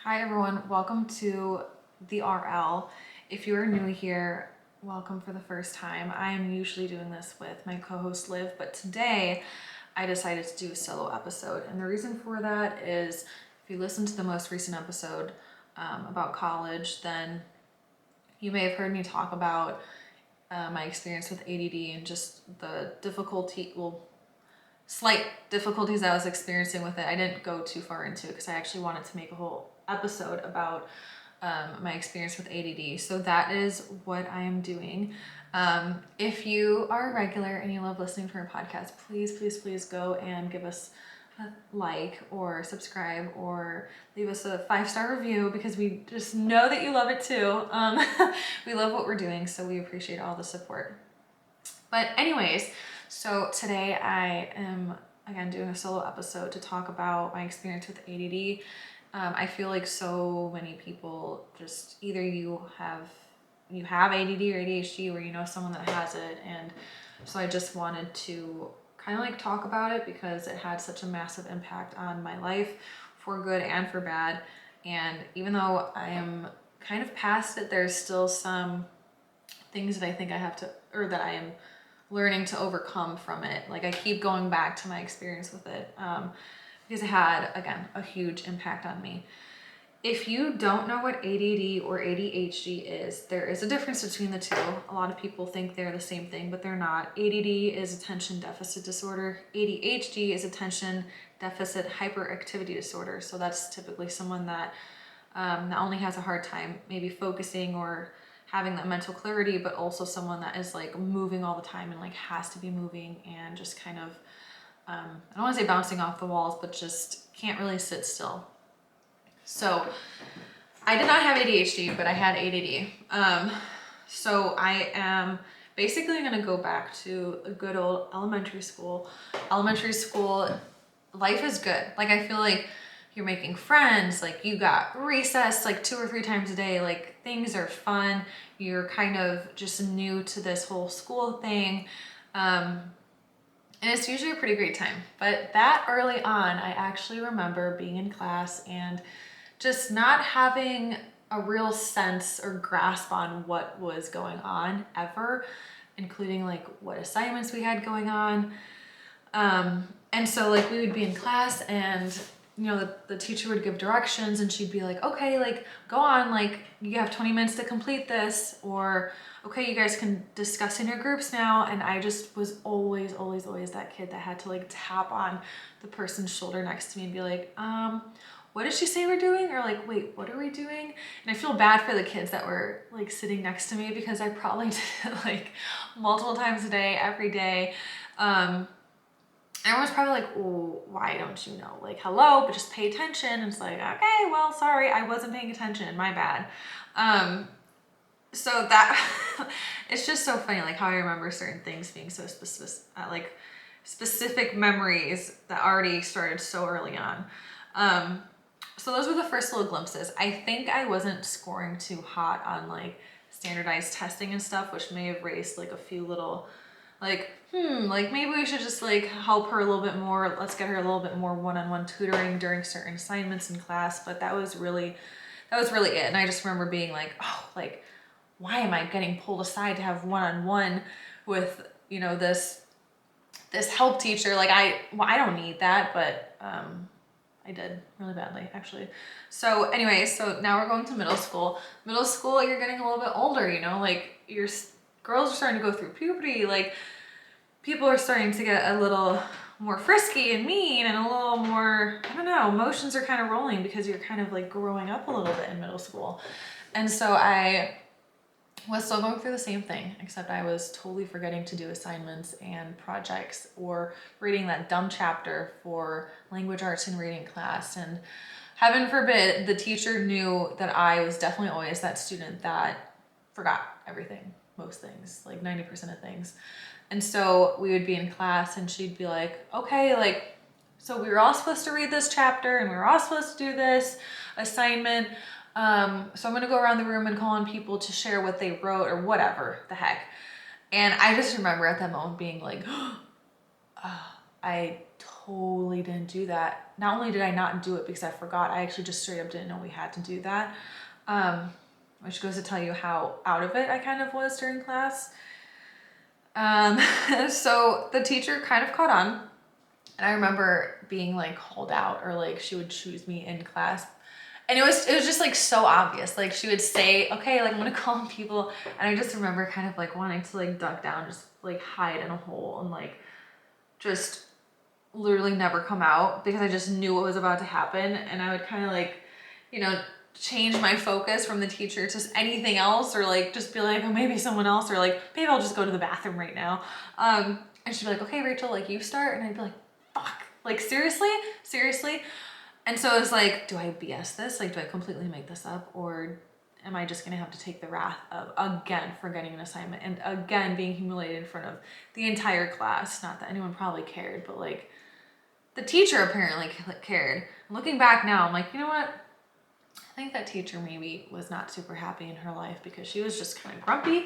Hi everyone, welcome to the RL. If you're new here, welcome for the first time. I am usually doing this with my co-host Liv, but today I decided to do a solo episode. And the reason for that is if you listen to the most recent episode about college, then you may have heard me talk about my experience with ADD and just the slight difficulties I was experiencing with it. I didn't go too far into it because I actually wanted to make a whole episode about my experience with ADD. So that is what I am doing. If you are a regular and you love listening to our podcast, please go and give us a like or subscribe or leave us a 5-star review because we just know that you love it too. We love what we're doing, so we appreciate all the support. But anyways, so today I am again doing a solo episode to talk about my experience with ADD. I feel like so many people just either you have ADD or ADHD or you know someone that has it, and so I just wanted to kind of like talk about it because it had such a massive impact on my life for good and for bad. And even though I am kind of past it, there's still some things that I think I have to, or that I am learning to overcome from it. Like I keep going back to my experience with it because it had, again, a huge impact on me. If you don't know what ADD or ADHD is, there is a difference between the two. A lot of people think they're the same thing, but they're not. ADD is attention deficit disorder. ADHD is attention deficit hyperactivity disorder. So that's typically someone that not only has a hard time maybe focusing or having that mental clarity, but also someone that is like moving all the time and like has to be moving and just kind of, I don't want to say bouncing off the walls, but just can't really sit still. So I did not have ADHD, but I had ADD. So I am basically going to go back to a good old elementary school. Elementary school life is good. Like I feel like you're making friends, like you got recess like 2 or 3 times a day, like things are fun. You're kind of just new to this whole school thing. And it's usually a pretty great time. But that early on, I actually remember being in class and just not having a real sense or grasp on what was going on ever, including like what assignments we had going on. And so like we would be in class and you know, the teacher would give directions and she'd be like, okay, like go on, like you have 20 minutes to complete this, or okay, you guys can discuss in your groups now. And I just was always that kid that had to like tap on the person's shoulder next to me and be like, what did she say we're doing? Or like, wait, what are we doing? And I feel bad for the kids that were like sitting next to me because I probably did it like multiple times a day, every day. Everyone's probably like, oh, why don't you know? Like, hello, but just pay attention. And it's like, okay, well, sorry, I wasn't paying attention, my bad. So that, it's just so funny, like how I remember certain things being so specific, like specific memories that already started so early on. So those were the first little glimpses. I think I wasn't scoring too hot on like standardized testing and stuff, which may have raised like a few little like, like maybe we should just like help her a little bit more. Let's get her a little bit more one-on-one tutoring during certain assignments in class. But that was really it. And I just remember being like, oh, like, why am I getting pulled aside to have one-on-one with, you know, this help teacher? Like I don't need that, but I did really badly actually. So anyway, so now we're going to middle school. Middle school, you're getting a little bit older, you know, like girls are starting to go through puberty, like people are starting to get a little more frisky and mean and a little more, I don't know, emotions are kind of rolling because you're kind of like growing up a little bit in middle school. And so I was still going through the same thing, except I was totally forgetting to do assignments and projects or reading that dumb chapter for language arts and reading class. And heaven forbid, the teacher knew that I was definitely always that student that forgot everything, most things, like 90% of things. And so we would be in class and she'd be like, okay, like, so we were all supposed to read this chapter and we were all supposed to do this assignment. So I'm gonna go around the room and call on people to share what they wrote or whatever the heck. And I just remember at that moment being like, I totally didn't do that. Not only did I not do it because I forgot, I actually just straight up didn't know we had to do that. Which goes to tell you how out of it I kind of was during class. So the teacher kind of caught on, and I remember being like called out, or like she would choose me in class. And it was just like so obvious. Like she would say, okay, like I'm gonna call on people. And I just remember kind of like wanting to like duck down, just like hide in a hole and like just literally never come out, because I just knew what was about to happen. And I would kind of like, you know, change my focus from the teacher to anything else, or like just be like, oh, maybe someone else, or like maybe I'll just go to the bathroom right now. And she'd be like, okay, Rachel, like you start. And I'd be like, fuck, like seriously. And so it was like, do I BS this? Like, do I completely make this up? Or am I just gonna have to take the wrath of, again, forgetting an assignment and again being humiliated in front of the entire class? Not that anyone probably cared, but like the teacher apparently cared. Looking back now, I'm like, you know what? I think that teacher maybe was not super happy in her life, because she was just kind of grumpy,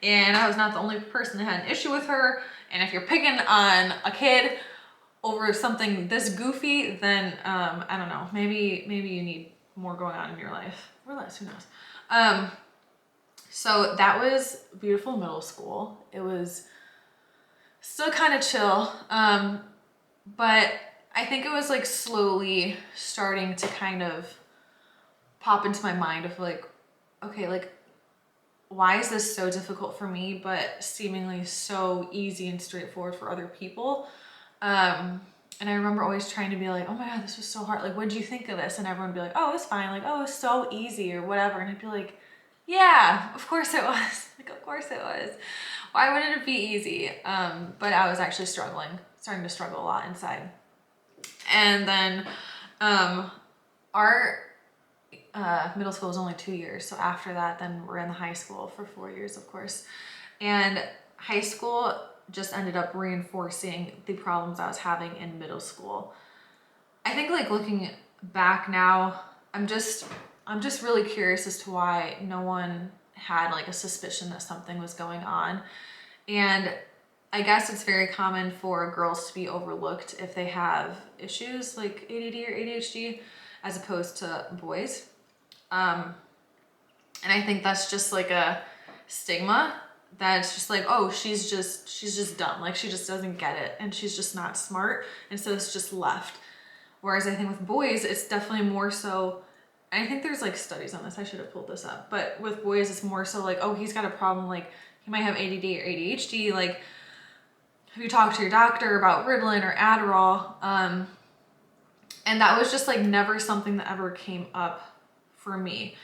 and I was not the only person that had an issue with her. And if you're picking on a kid over something this goofy, then I don't know, maybe you need more going on in your life, or less, who knows. So that was beautiful middle school. It was still kind of chill, but I think it was like slowly starting to kind of pop into my mind of like, okay, like why is this so difficult for me, but seemingly so easy and straightforward for other people? And I remember always trying to be like, oh my God, this was so hard. Like, what did you think of this? And everyone would be like, oh, it's fine. Like, oh, it's so easy or whatever. And I'd be like, yeah, of course it was. Like, of course it was. Why wouldn't it be easy? But I was actually starting to struggle a lot inside. And then our middle school was only 2 years. So after that, then we're in the high school for 4 years, of course. And high school just ended up reinforcing the problems I was having in middle school. I think like looking back now, I'm just really curious as to why no one had like a suspicion that something was going on. And I guess it's very common for girls to be overlooked if they have issues like ADD or ADHD, as opposed to boys. And I think that's just like a stigma that's just like, oh, she's just dumb. Like she just doesn't get it, and she's just not smart. And so it's just left. Whereas I think with boys, it's definitely more so, and I think there's like studies on this, I should have pulled this up, but with boys, it's more so like, oh, he's got a problem. Like he might have ADD or ADHD. Like have you talked to your doctor about Ritalin or Adderall? And that was just like never something that ever came up for me.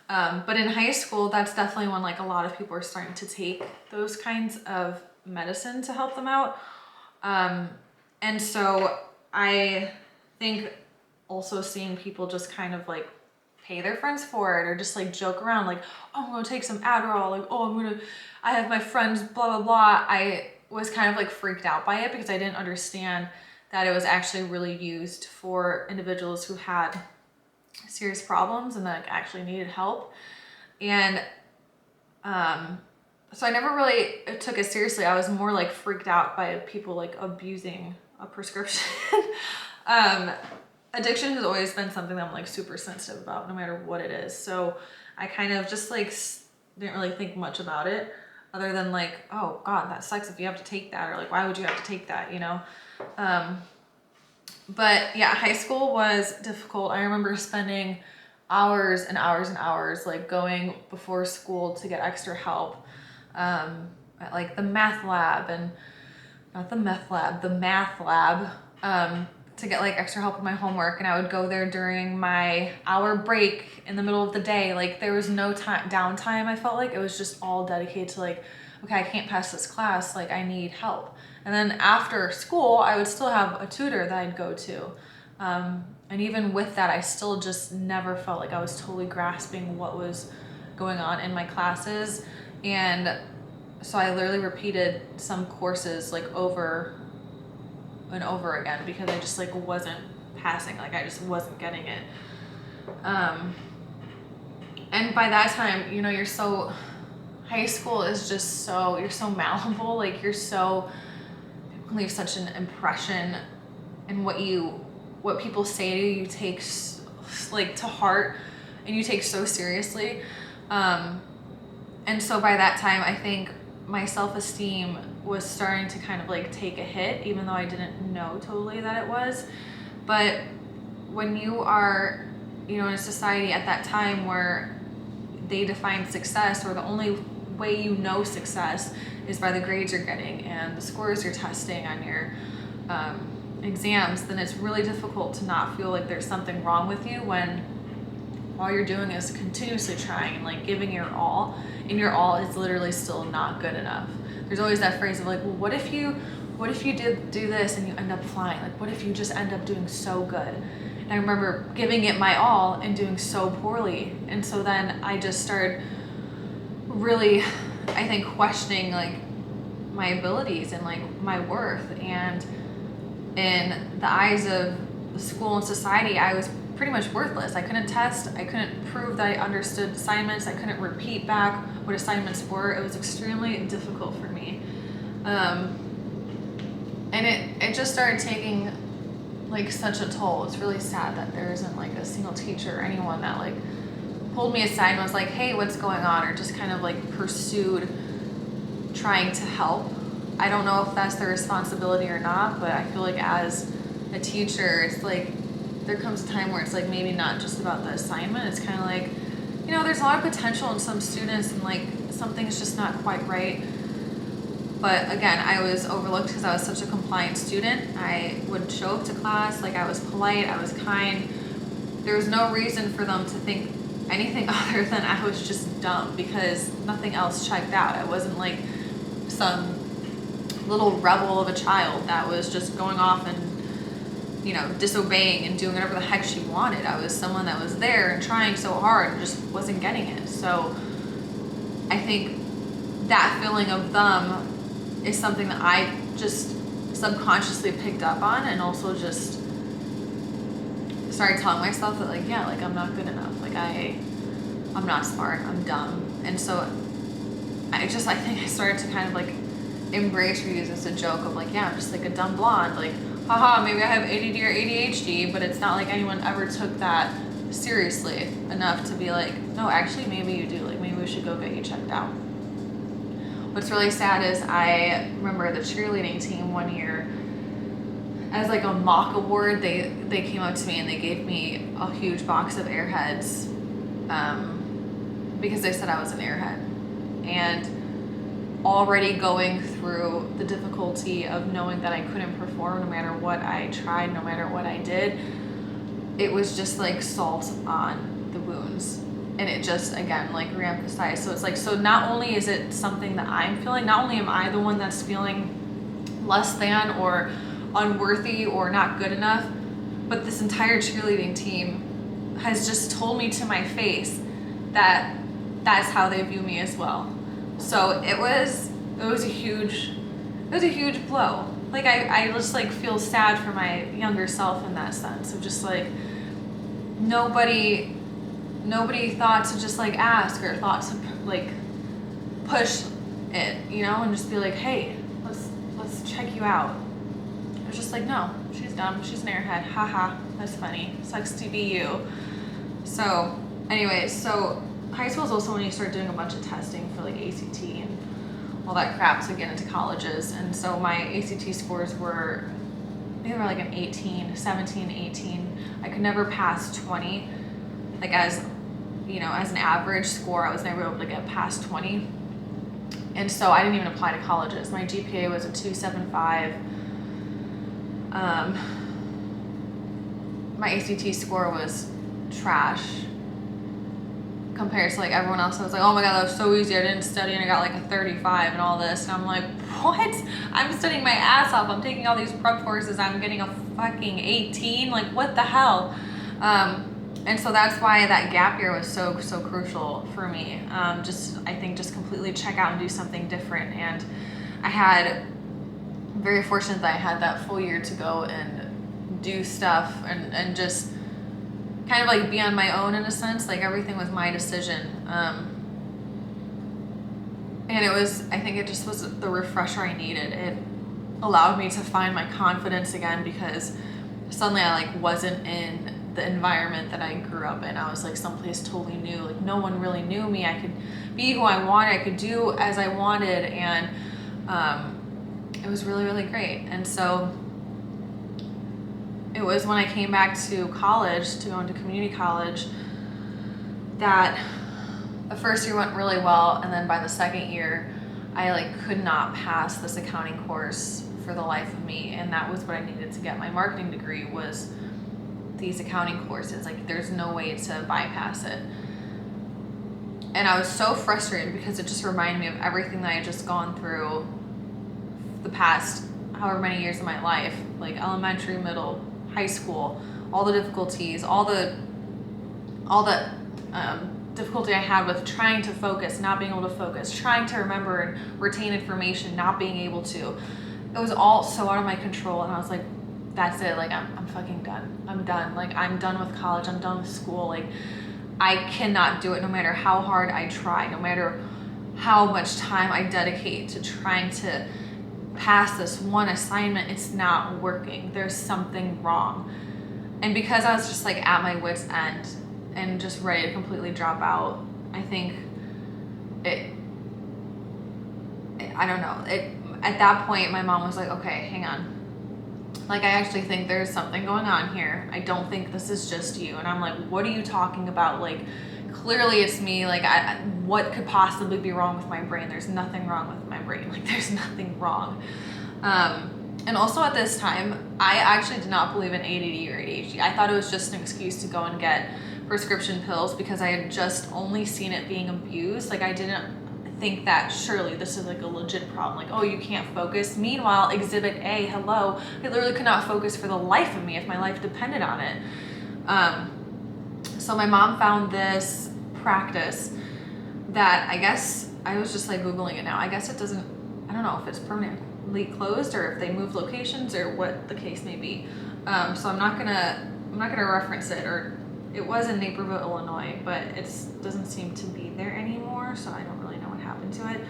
But in high school, that's definitely when like a lot of people are starting to take those kinds of medicine to help them out. And so I think also seeing people just kind of like pay their friends for it, or just like joke around like, oh, I'm gonna take some Adderall, like, oh, I have my friends, blah, blah, blah. I was kind of like freaked out by it, because I didn't understand that it was actually really used for individuals who had serious problems and that actually needed help. And so I never really took it seriously. I was more like freaked out by people like abusing a prescription. Addiction has always been something that I'm like super sensitive about, no matter what it is. So I kind of just like didn't really think much about it, other than like, oh God, that sucks if you have to take that, or like, why would you have to take that, you know? But yeah, high school was difficult. I remember spending hours and hours and hours like going before school to get extra help at like the math lab, and not the meth lab, the math lab, to get like extra help with my homework. And I would go there during my hour break in the middle of the day. Like there was no downtime. I felt like it was just all dedicated to like, okay, I can't pass this class. Like I need help. And then after school, I would still have a tutor that I'd go to. And even with that, I still just never felt like I was totally grasping what was going on in my classes. And so I literally repeated some courses like over and over again, because I just like wasn't passing. Like I just wasn't getting it. And by that time, you know, high school is just so, you're so malleable. Like people leave such an impression and what people say to you take like to heart, and you take so seriously. And so by that time, I think my self-esteem was starting to kind of like take a hit, even though I didn't know totally that it was. But when you are, you know, in a society at that time where they define success, or the only way you know success is by the grades you're getting and the scores you're testing on your exams, then it's really difficult to not feel like there's something wrong with you when all you're doing is continuously trying and like giving your all, and your all is literally still not good enough. There's always that phrase of like, well, what if you did do this and you end up flying? Like, what if you just end up doing so good? And I remember giving it my all and doing so poorly. And so then I just started really, I think, questioning like my abilities and like my worth. And in the eyes of the school and society, I was pretty much worthless. I couldn't test. I couldn't prove that I understood assignments. I couldn't repeat back what assignments were. It was extremely difficult for me. And it just started taking like such a toll. It's really sad that there isn't like a single teacher or anyone that like pulled me aside and was like, hey, what's going on? Or just kind of like pursued trying to help. I don't know if that's their responsibility or not, but I feel like as a teacher, it's like there comes a time where it's like maybe not just about the assignment. It's kind of like, you know, there's a lot of potential in some students and like something's just not quite right. But again, I was overlooked because I was such a compliant student. I would show up to class, like I was polite, I was kind. There was no reason for them to think anything other than I was just dumb, because nothing else checked out. I wasn't like some little rebel of a child that was just going off and, you know, disobeying and doing whatever the heck she wanted. I was someone that was there and trying so hard and just wasn't getting it. So I think that feeling of them is something that I just subconsciously picked up on, and also just started telling myself that like, yeah, like I'm not good enough. Like I'm not smart, I'm dumb. And so I think I started to kind of like embrace or use as a joke of like, yeah, I'm just like a dumb blonde, like, haha, maybe I have ADD or ADHD, but it's not like anyone ever took that seriously enough to be like, no, actually maybe you do, like maybe we should go get you checked out. What's really sad is I remember the cheerleading team one year, as like a mock award, they came up to me and they gave me a huge box of Airheads because they said I was an Airhead. And already going through the difficulty of knowing that I couldn't perform no matter what I tried, no matter what I did, it was just like salt on the wounds. And it just, again, like reemphasized. So it's like, so not only is it something that I'm feeling, not only am I the one that's feeling less than or unworthy or not good enough, but this entire cheerleading team has just told me to my face that that's how they view me as well. So it was a huge blow. Like I just like feel sad for my younger self in that sense of just like nobody thought to just like ask or thought to like push it, you know, and just be like, hey, let's check you out. It was just like, no, she's dumb, she's an airhead, haha, that's funny, sucks to be you. So anyways, so high school is also when you start doing a bunch of testing for like ACT and all that crap to get into colleges. And so my ACT scores were, I think they were like an 18, 17, 18. I could never pass 20. Like as, you know, as an average score, I was never able to get past 20. And so I didn't even apply to colleges. My GPA was a 2.75. My ACT score was trash compared to like everyone else. I was like, oh my God, that was so easy. I didn't study and I got like a 35 and all this. And I'm like, what? I'm studying my ass off. I'm taking all these prep courses. I'm getting a fucking 18. Like, what the hell? And so that's why that gap year was so crucial for me. I think just completely check out and do something different. And very fortunate that I had that full year to go and do stuff and just kind of like be on my own in a sense. Like everything was my decision. And I think it just was the refresher I needed. It allowed me to find my confidence again, because suddenly I like wasn't in the environment that I grew up in. I was like someplace totally new. Like no one really knew me. I could be who I wanted. I could do as I wanted, and it was really, really great. And so it was when I came back to college, to go into community college, that the first year went really well, and then by the second year, I like could not pass this accounting course for the life of me, and that was what I needed to get my marketing degree, was these accounting courses. Like there's no way to bypass it. And I was so frustrated because it just reminded me of everything that I had just gone through the past however many years of my life, like elementary, middle, high school, all the difficulties, all the difficulty I had with trying to focus, not being able to focus, trying to remember and retain information, not being able to. It was all so out of my control, and I was like, that's it, like I'm fucking done. I'm done. Like I'm done with college, I'm done with school. Like I cannot do it no matter how hard I try, no matter how much time I dedicate to trying to pass this one assignment. It's not working. There's something wrong. And because I was just like at my wit's end and just ready to completely drop out, I think I don't know. At that point, my mom was like, okay, hang on. Like, I actually think there's something going on here. I don't think this is just you. And I'm like, what are you talking about? Like, clearly it's me. Like, what could possibly be wrong with my brain? There's nothing wrong with my brain. Like, there's nothing wrong. And also at this time, I actually did not believe in ADD or ADHD. I thought it was just an excuse to go and get prescription pills because I had just only seen it being abused. Like, I didn't think that surely this is like a legit problem. Like, oh, you can't focus. Meanwhile, exhibit A, hello, I literally could not focus for the life of me if my life depended on it. So my mom found this practice that I guess, I was just like Googling it now. I guess it doesn't, I don't know if it's permanently closed or if they moved locations or what the case may be. So I'm not gonna reference it, or it was in Naperville, Illinois, but it doesn't seem to be there anymore, so I don't really know what happened to it.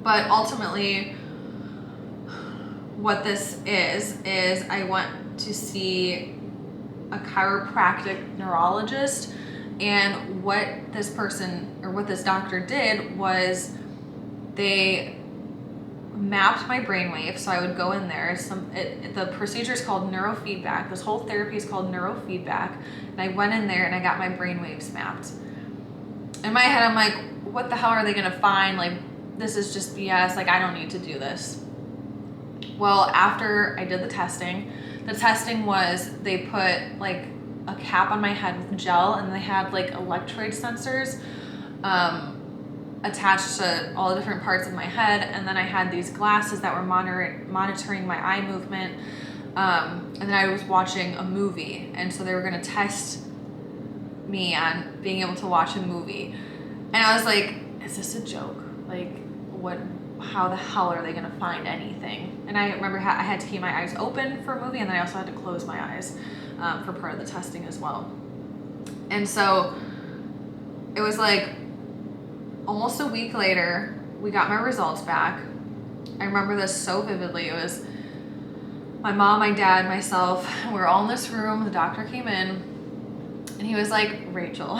But ultimately, what this is I went to see a chiropractic neurologist, and what this person, or what this doctor did, was they mapped my brainwave. So I would go in there. The procedure is called neurofeedback. This whole therapy is called neurofeedback. And I went in there and I got my brainwaves mapped. In my head, I'm like, what the hell are they gonna find? Like, this is just BS. Like, I don't need to do this. Well, after I did the testing was they put like a cap on my head with gel, and they had like electrode sensors attached to all the different parts of my head, and then I had these glasses that were monitoring my eye movement, and then I was watching a movie, and so they were going to test me on being able to watch a movie, and I was like, is this a joke? Like, how the hell are they going to find anything? And I remember I had to keep my eyes open for a movie, and then I also had to close my eyes for part of the testing as well. And so it was like almost a week later, we got my results back. I remember this so vividly. It was my mom, my dad, myself, and we were all in this room. The doctor came in, and he was like, Rachel,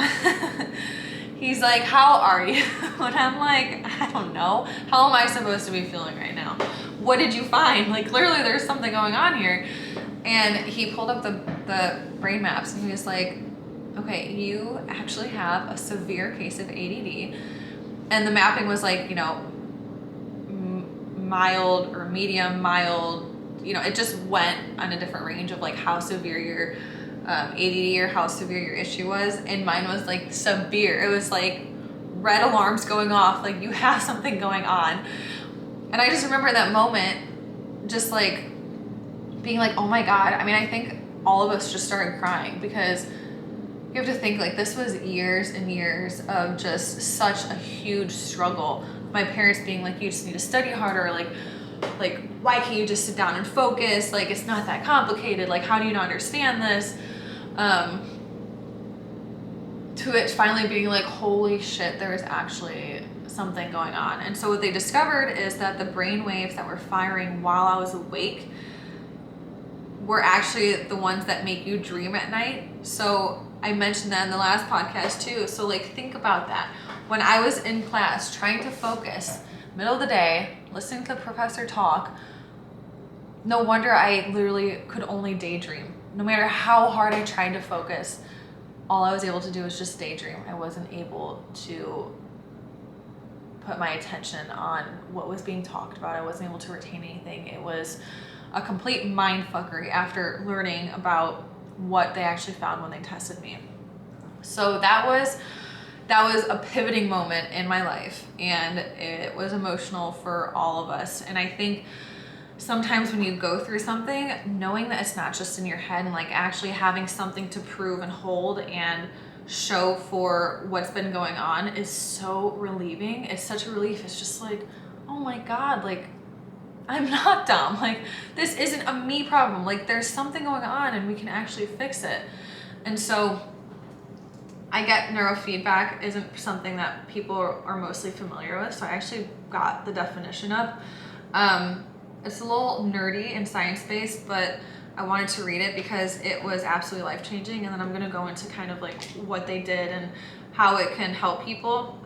he's like, how are you? And I'm like, I don't know. How am I supposed to be feeling right now? What did you find? Like, clearly there's something going on here. And he pulled up the brain maps, and he was like, okay, you actually have a severe case of ADD. And the mapping was like, you know, mild or medium, mild, you know, it just went on a different range of like how severe your ADD or how severe your issue was. And mine was like severe. It was like red alarms going off, like you have something going on. And I just remember that moment just like being like, oh my God. I mean, I think all of us just started crying, because you have to think, like, this was years and years of just such a huge struggle. My parents being like, you just need to study harder. Like, why can't you just sit down and focus? Like, it's not that complicated. Like, how do you not understand this? To it finally being like, holy shit, there is actually something going on. And so what they discovered is that the brain waves that were firing while I was awake were actually the ones that make you dream at night. So I mentioned that in the last podcast too. So like, think about that. When I was in class trying to focus, middle of the day, listening to the professor talk, no wonder I literally could only daydream. No matter how hard I tried to focus, all I was able to do was just daydream. I wasn't able to put my attention on what was being talked about. I wasn't able to retain anything. It was a complete mind fuckery after learning about what they actually found when they tested me. So that was a pivoting moment in my life, and it was emotional for all of us. And I think sometimes when you go through something, knowing that it's not just in your head and like actually having something to prove and hold and show for what's been going on is so relieving. It's such a relief. It's just like, oh my God, like I'm not dumb. Like this isn't a me problem. Like there's something going on and we can actually fix it. And so I get neurofeedback isn't something that people are mostly familiar with. So I actually got the definition up. It's a little nerdy and science-based, but I wanted to read it because it was absolutely life-changing. And then I'm gonna go into kind of like what they did and how it can help people.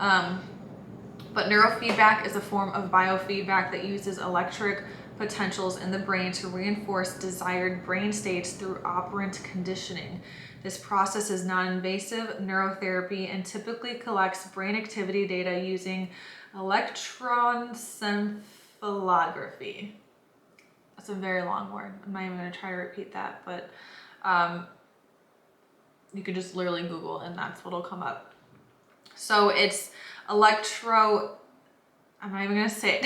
But neurofeedback is a form of biofeedback that uses electric potentials in the brain to reinforce desired brain states through operant conditioning. This process is non-invasive neurotherapy and typically collects brain activity data using electroencephalography. That's a very long word. I'm not even going to try to repeat that, but you could just literally Google and that's what'll come up. So it's I'm not even going to say it.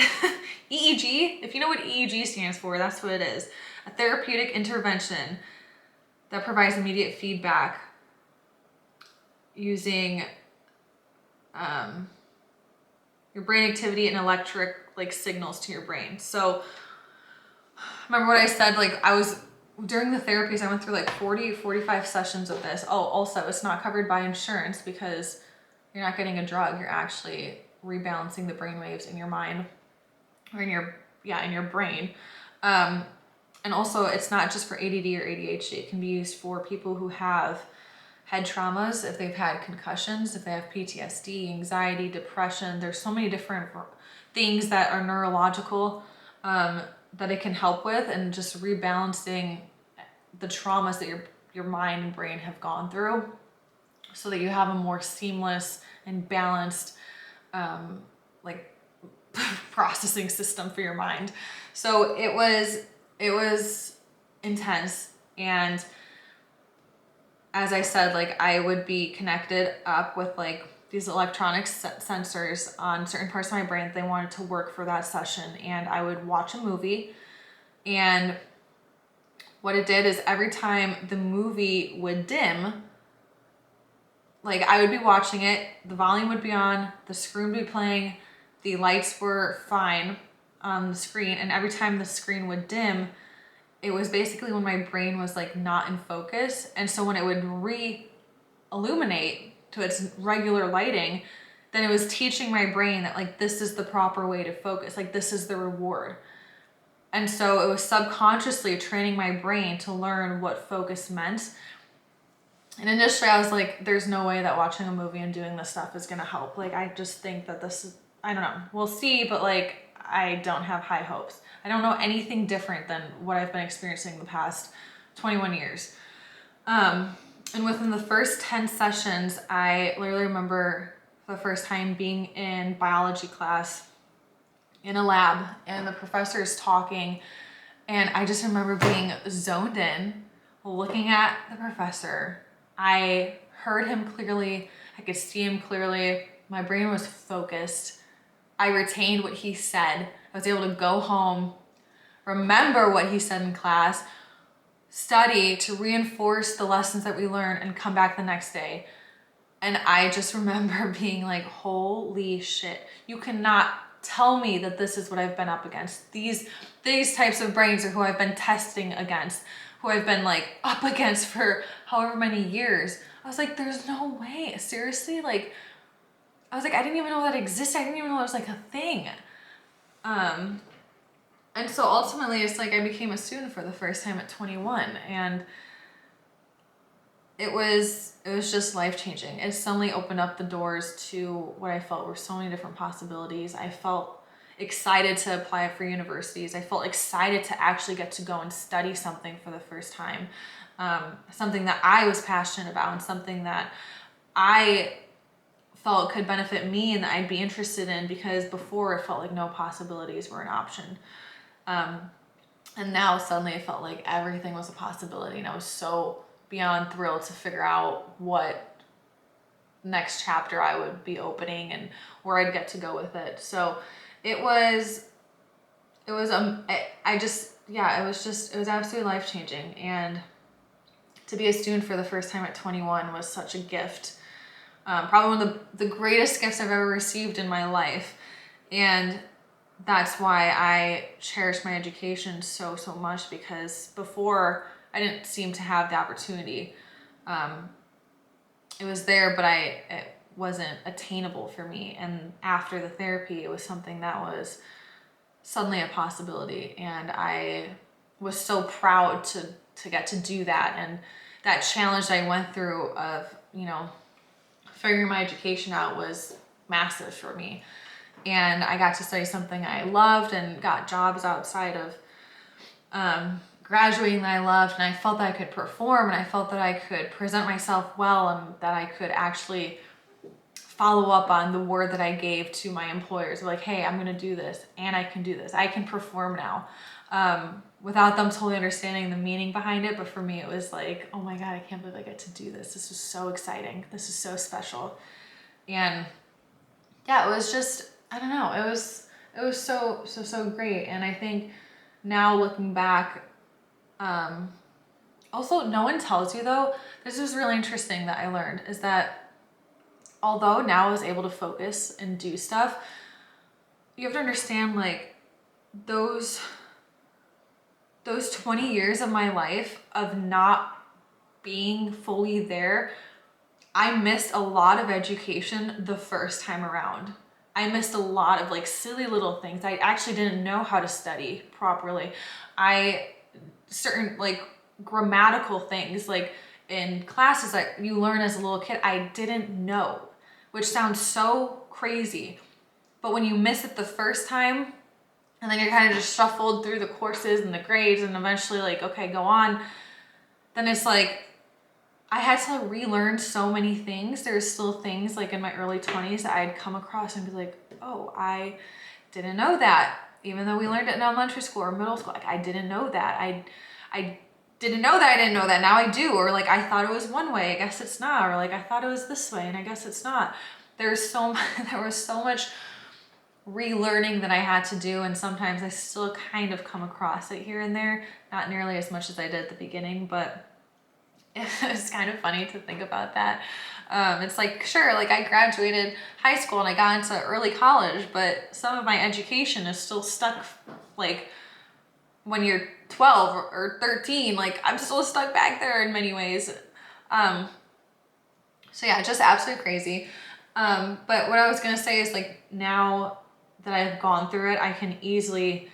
EEG, if you know what EEG stands for, that's what it is. A therapeutic intervention that provides immediate feedback using your brain activity and electric like signals to your brain. So remember what I said, like during the therapies, I went through like 45 sessions of this. Oh, also it's not covered by insurance because you're not getting a drug. You're actually rebalancing the brain waves in your mind or in your brain. And also it's not just for ADD or ADHD. It can be used for people who have head traumas, if they've had concussions, if they have PTSD, anxiety, depression. There's so many different things that are neurological that it can help with, and just rebalancing the traumas that your mind and brain have gone through so that you have a more seamless and balanced like processing system for your mind. So it was intense. And as I said, like I would be connected up with like these electronic sensors on certain parts of my brain that they wanted to work for that session. And I would watch a movie, and what it did is every time the movie would dim, like I would be watching it, the volume would be on, the screen would be playing, the lights were fine on the screen, and every time the screen would dim, it was basically when my brain was like not in focus. And so when it would re-illuminate to its regular lighting, then it was teaching my brain that like this is the proper way to focus, like this is the reward. And so it was subconsciously training my brain to learn what focus meant. And initially I was like, there's no way that watching a movie and doing this stuff is gonna help. Like I just think that this is, I don't know, we'll see, but like I don't have high hopes. I don't know anything different than what I've been experiencing the past 21 years. And within the first 10 sessions, I literally remember the first time being in biology class in a lab, and the professor is talking, and I just remember being zoned in, looking at the professor. I heard him clearly, I could see him clearly, my brain was focused. I retained what he said. I was able to go home, remember what he said in class, study to reinforce the lessons that we learned, and come back the next day. And I just remember being like, holy shit, you cannot tell me that this is what I've been up against. These types of brains are who I've been testing against, who I've been like up against for however many years. I was like, there's no way, seriously? Like, I was like, I didn't even know that existed. I didn't even know it was like a thing. And And so ultimately it's like I became a student for the first time at 21, and it was just life-changing. It suddenly opened up the doors to what I felt were so many different possibilities. I felt excited to apply for universities. I felt excited to actually get to go and study something for the first time. Something that I was passionate about and something that I felt could benefit me and that I'd be interested in, because before it felt like no possibilities were an option. And now suddenly it felt like everything was a possibility, and I was so beyond thrilled to figure out what next chapter I would be opening and where I'd get to go with it. So it was it was absolutely life-changing. And to be a student for the first time at 21 was such a gift. Probably one of the greatest gifts I've ever received in my life. And that's why I cherish my education so much, because before I didn't seem to have the opportunity. It was there, but it wasn't attainable for me. And after the therapy, it was something that was suddenly a possibility. And I was so proud to get to do that. And that challenge I went through of, figuring my education out was massive for me. And I got to study something I loved and got jobs outside of graduating that I loved, and I felt that I could perform, and I felt that I could present myself well, and that I could actually follow up on the word that I gave to my employers. Like, hey, I'm gonna do this, and I can do this. I can perform now. Without them totally understanding the meaning behind it. But for me, it was like, oh my God, I can't believe I get to do this. This is so exciting. This is so special. And yeah, it was just, I don't know, it was so great. And I think now looking back, also no one tells you though, this was really interesting that I learned, is that although now I was able to focus and do stuff, you have to understand, like, those 20 years of my life of not being fully there, I missed a lot of education the first time around. I missed a lot of like silly little things. I actually didn't know how to study properly. Certain like grammatical things, like in classes that you learn as a little kid, I didn't know, which sounds so crazy. But when you miss it the first time, and then you're kind of just shuffled through the courses and the grades, and eventually like, okay, go on, then it's like, I had to relearn so many things. There's still things like in my early 20s that I'd come across and be like, oh, I didn't know that. Even though we learned it in elementary school or middle school, like I didn't know that. I didn't know that I didn't know that. Now I do. Or like, I thought it was one way, I guess it's not. Or like, I thought it was this way and I guess it's not. There was so much relearning that I had to do, and sometimes I still kind of come across it here and there, not nearly as much as I did at the beginning, but it's kind of funny to think about that. It's like, sure, like I graduated high school and I got into early college, but some of my education is still stuck, like when you're 12 or 13, like I'm still stuck back there in many ways. So yeah, just absolutely crazy. But what I was gonna say is, like, now that I've gone through it, I can easily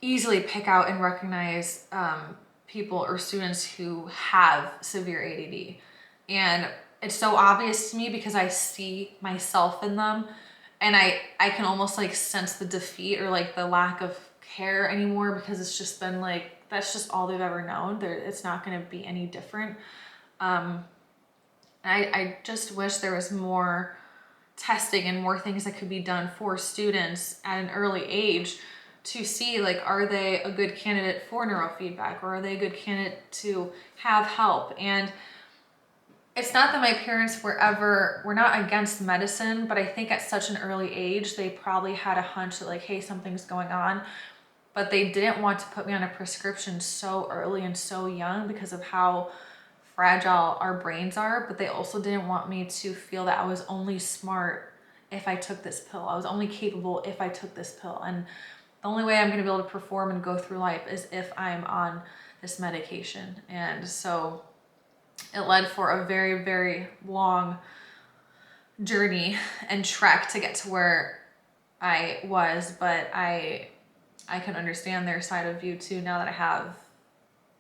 pick out and recognize people or students who have severe ADD. And it's so obvious to me because I see myself in them, and I can almost like sense the defeat or like the lack of care anymore, because it's just been like, that's just all they've ever known. It's not gonna be any different. I just wish there was more testing and more things that could be done for students at an early age to see, like, are they a good candidate for neurofeedback, or are they a good candidate to have help? And it's not that my parents were not against medicine, but I think at such an early age, they probably had a hunch that like, hey, something's going on, but they didn't want to put me on a prescription so early and so young because of how fragile our brains are. But they also didn't want me to feel that I was only smart if I took this pill. I was only capable if I took this pill. And the only way I'm going to be able to perform and go through life is if I'm on this medication. And so it led for a very, very long journey and trek to get to where I was. But I I can understand their side of view too, now that I have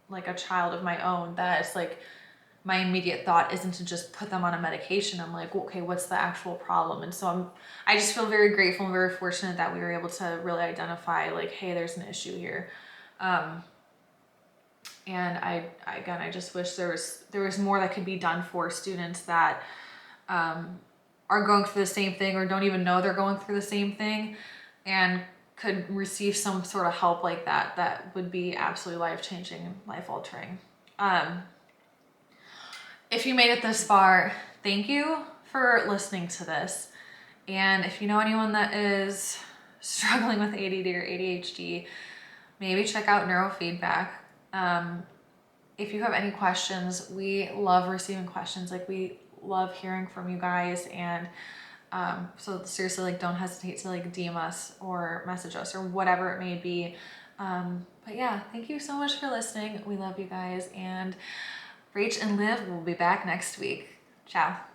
like a child of my own, that it's like my immediate thought isn't to just put them on a medication. I'm like, okay, what's the actual problem? And so I just feel very grateful and very fortunate that we were able to really identify like, hey, there's an issue here. And I just wish there was more that could be done for students that are going through the same thing or don't even know they're going through the same thing, and could receive some sort of help like that. That would be absolutely life-changing, life-altering. If you made it this far, thank you for listening to this. And if you know anyone that is struggling with ADD or ADHD, maybe check out neurofeedback. If you have any questions, we love receiving questions. Like, we love hearing from you guys. And so seriously, like, don't hesitate to like DM us or message us or whatever it may be. But yeah, thank you so much for listening. We love you guys, and Rach and Liv will be back next week. Ciao.